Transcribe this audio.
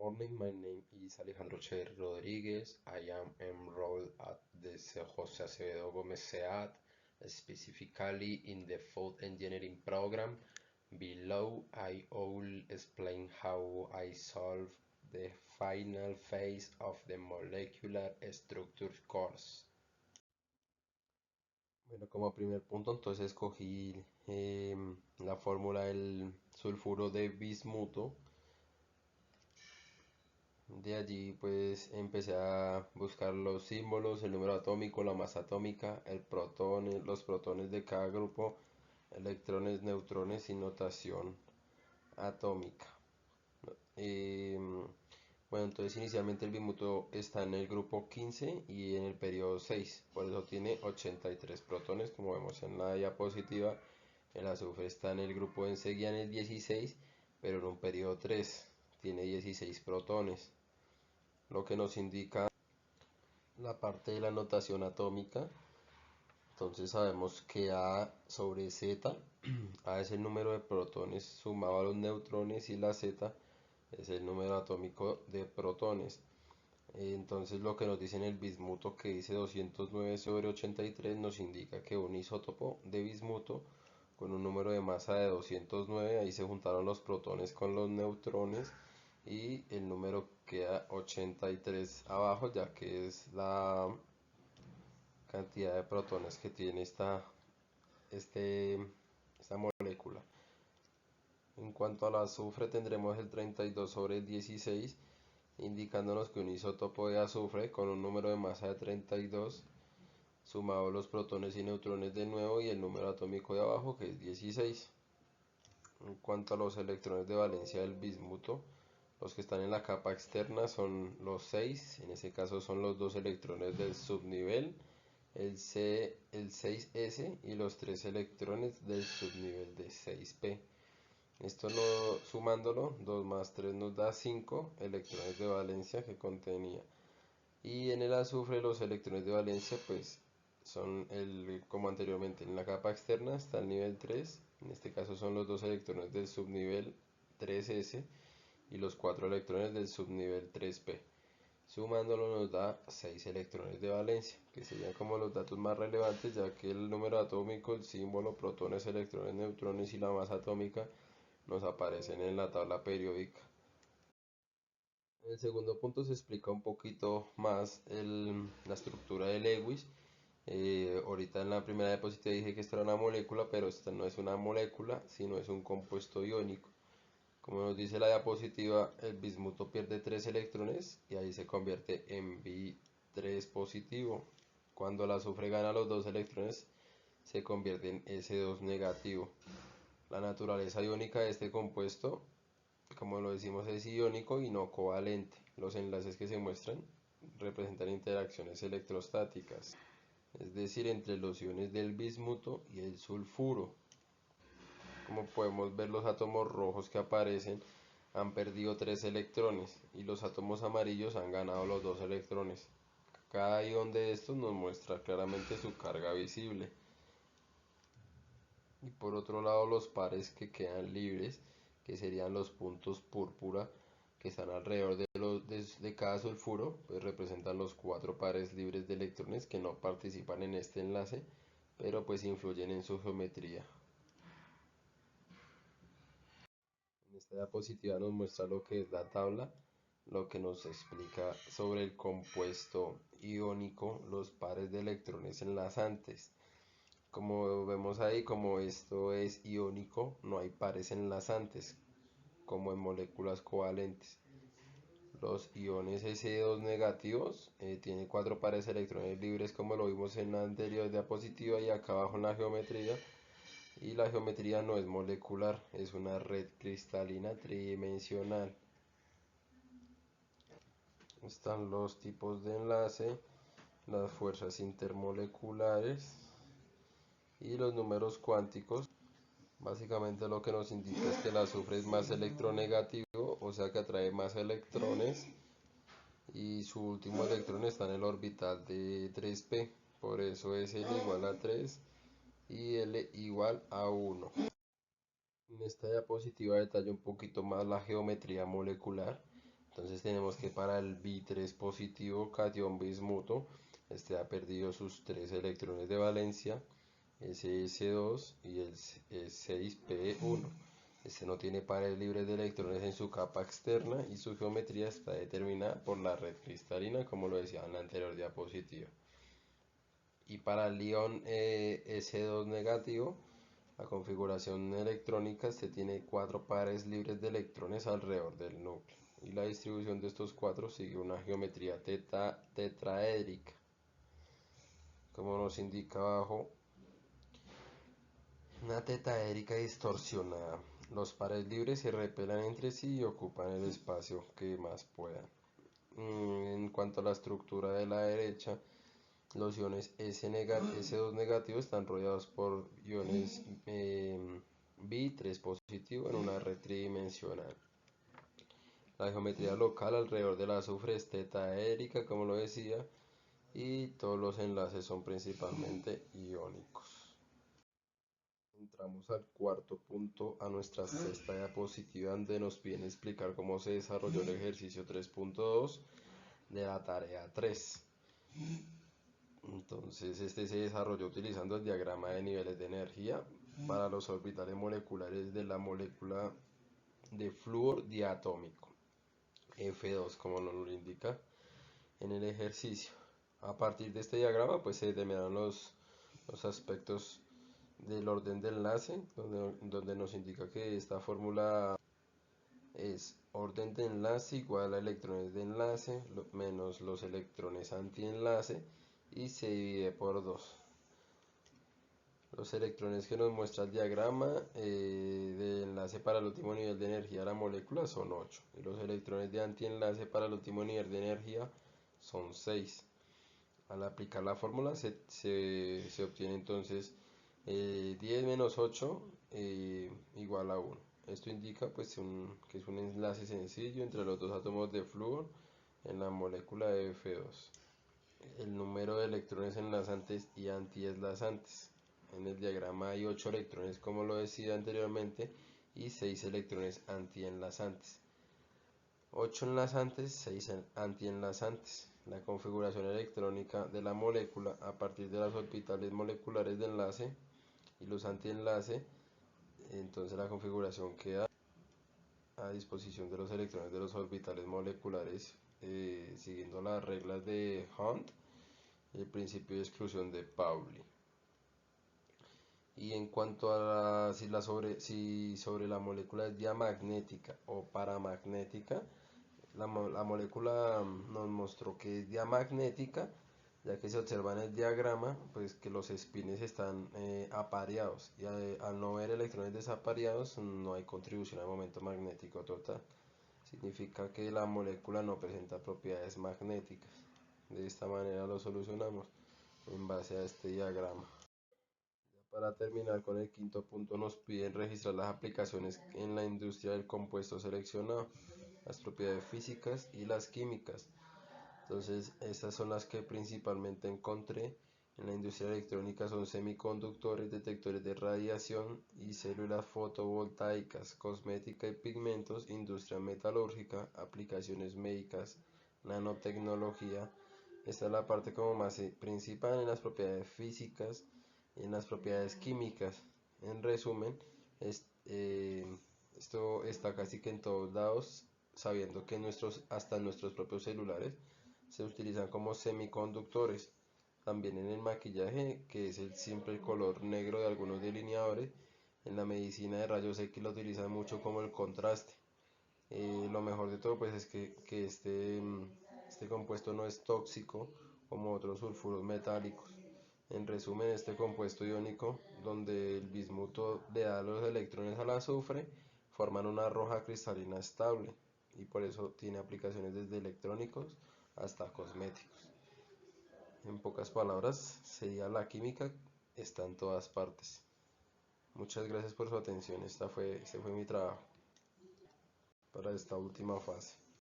morning. My name is Alejandro Che Rodriguez. I am enrolled at the Jose Acevedo Gomez SEAD, specifically in the food engineering program. Below, I will explain how I solve the final phase of the molecular structure course. Bueno, como primer punto, entonces escogí la fórmula del sulfuro de bismuto. De allí pues empecé a buscar los símbolos, el número atómico, la masa atómica, el protón, los protones de cada grupo, electrones, neutrones y notación atómica. Bueno, entonces inicialmente el bismuto está en el grupo 15 y en el periodo 6, por eso tiene 83 protones, como vemos en la diapositiva. El azufre está en el grupo enseguida en el 16, pero en un periodo 3, tiene 16 protones, lo que nos indica la parte de la notación atómica. Entonces sabemos que A sobre Z, A es el número de protones sumado a los neutrones y la Z es el número atómico de protones. Entonces lo que nos dice en el bismuto, que dice 209 sobre 83, nos indica que un isótopo de bismuto con un número de masa de 209, ahí se juntaron los protones con los neutrones y el número queda 83 abajo, ya que es la cantidad de protones que tiene esta molécula. En cuanto al azufre, tendremos el 32 sobre 16, indicándonos que un isótopo de azufre con un número de masa de 32, sumado los protones y neutrones de nuevo y el número atómico de abajo, que es 16. En cuanto a los electrones de valencia del bismuto, los que están en la capa externa son los 6, en este caso son los 2 electrones del subnivel, el 6s y los 3 electrones del subnivel de 6p. Esto sumándolo, 2 más 3 nos da 5 electrones de valencia que contenía. Y en el azufre los electrones de valencia pues son como anteriormente, en la capa externa está el nivel 3, en este caso son los 2 electrones del subnivel 3s y los 4 electrones del subnivel 3p. Sumándolo nos da 6 electrones de valencia, que serían como los datos más relevantes, ya que el número atómico, el símbolo, protones, electrones, neutrones y la masa atómica nos aparecen en la tabla periódica. En el segundo punto se explica un poquito más la estructura de Lewis. Ahorita en la primera diapositiva dije que esta era una molécula, pero esta no es una molécula, sino es un compuesto iónico. Como nos dice la diapositiva, el bismuto pierde 3 electrones y ahí se convierte en B3 positivo. Cuando el azufre gana los 2 electrones, se convierte en S2 negativo. La naturaleza iónica de este compuesto, como lo decimos, es iónico y no covalente. Los enlaces que se muestran representan interacciones electrostáticas, es decir, entre los iones del bismuto y el sulfuro. Como podemos ver, los átomos rojos que aparecen han perdido 3 electrones y los átomos amarillos han ganado los 2 electrones. Cada ion de estos nos muestra claramente su carga visible. Y por otro lado, los pares que quedan libres, que serían los puntos púrpura que están alrededor de cada sulfuro, pues representan los 4 pares libres de electrones que no participan en este enlace, pero pues influyen en su geometría. En esta diapositiva nos muestra lo que es la tabla, lo que nos explica sobre el compuesto iónico, los pares de electrones enlazantes. Como vemos ahí, como esto es iónico, no hay pares enlazantes, como en moléculas covalentes. Los iones S2 negativos tienen 4 pares de electrones libres, como lo vimos en la anterior diapositiva y acá abajo en la geometría. Y la geometría no es molecular, es una red cristalina tridimensional. Están los tipos de enlace, las fuerzas intermoleculares y los números cuánticos. Básicamente lo que nos indica es que el azufre es más electronegativo, o sea que atrae más electrones y su último electrón está en el orbital de 3p, por eso es L igual a 3 y L igual a 1. En esta diapositiva detallo un poquito más la geometría molecular. Entonces tenemos que para el bi3 positivo catión bismuto, este ha perdido sus 3 electrones de valencia, SS2 y el 6P1. Este no tiene pares libres de electrones en su capa externa y su geometría está determinada por la red cristalina, como lo decía en la anterior diapositiva. Y para el ion S2 negativo, la configuración electrónica este tiene 4 pares libres de electrones alrededor del núcleo. Y la distribución de estos 4 sigue una geometría tetraédrica, como nos indica abajo. Una tetraédrica distorsionada. Los pares libres se repelan entre sí y ocupan el espacio que más puedan. En cuanto a la estructura de la derecha, los iones S2 negativo están rodeados por iones bi3 positivo en una red tridimensional. La geometría local alrededor del azufre es tetraédrica, como lo decía, y todos los enlaces son principalmente iónicos. Entramos al cuarto punto, a nuestra sexta diapositiva, donde nos piden explicar cómo se desarrolló el ejercicio 3.2 de la tarea 3. Entonces este se desarrolló utilizando el diagrama de niveles de energía para los orbitales moleculares de la molécula de flúor diatómico, F2, como nos lo indica en el ejercicio. A partir de este diagrama pues se determinaron los aspectos del orden de enlace, donde nos indica que esta fórmula es orden de enlace igual a electrones de enlace menos los electrones antienlace y se divide por 2. Los electrones que nos muestra el diagrama de enlace para el último nivel de energía de la molécula son 8 y los electrones de antienlace para el último nivel de energía son 6. Al aplicar la fórmula se obtiene entonces 10 menos 8 igual a 1. Esto indica pues que es un enlace sencillo entre los dos átomos de flúor en la molécula de F2. El número de electrones enlazantes y antienlazantes. En el diagrama hay 8 electrones, como lo decía anteriormente, y 6 electrones antienlazantes. 8 enlazantes, 6 antienlazantes. La configuración electrónica de la molécula a partir de las orbitales moleculares de enlace y los antienlace, entonces la configuración queda a disposición de los electrones de los orbitales moleculares siguiendo las reglas de Hund y el principio de exclusión de Pauli. Y en cuanto a si sobre la molécula es diamagnética o paramagnética, la molécula nos mostró que es diamagnética, ya que se observa en el diagrama pues que los espines están apareados y al no ver electrones desapareados no hay contribución al momento magnético total. Significa que la molécula no presenta propiedades magnéticas. De esta manera lo solucionamos en base a este diagrama. Para terminar con el quinto punto, nos piden registrar las aplicaciones en la industria del compuesto seleccionado, las propiedades físicas y las químicas. Entonces estas son las que principalmente encontré en la industria electrónica: son semiconductores, detectores de radiación y células fotovoltaicas, cosmética y pigmentos, industria metalúrgica, aplicaciones médicas, nanotecnología. Esta es la parte como más principal en las propiedades físicas y en las propiedades químicas. En resumen, esto está casi que en todos lados, sabiendo que hasta nuestros propios celulares se utilizan como semiconductores. También en el maquillaje, que es siempre el color negro de algunos delineadores. En la medicina de rayos X lo utilizan mucho como el contraste. Lo mejor de todo pues es que este compuesto no es tóxico como otros sulfuros metálicos. En resumen, este compuesto iónico, donde el bismuto le da los electrones al azufre, forman una roja cristalina estable y por eso tiene aplicaciones desde electrónicos hasta cosméticos. En pocas palabras, sería la química está en todas partes. Muchas gracias por su atención. Este fue mi trabajo para esta última fase.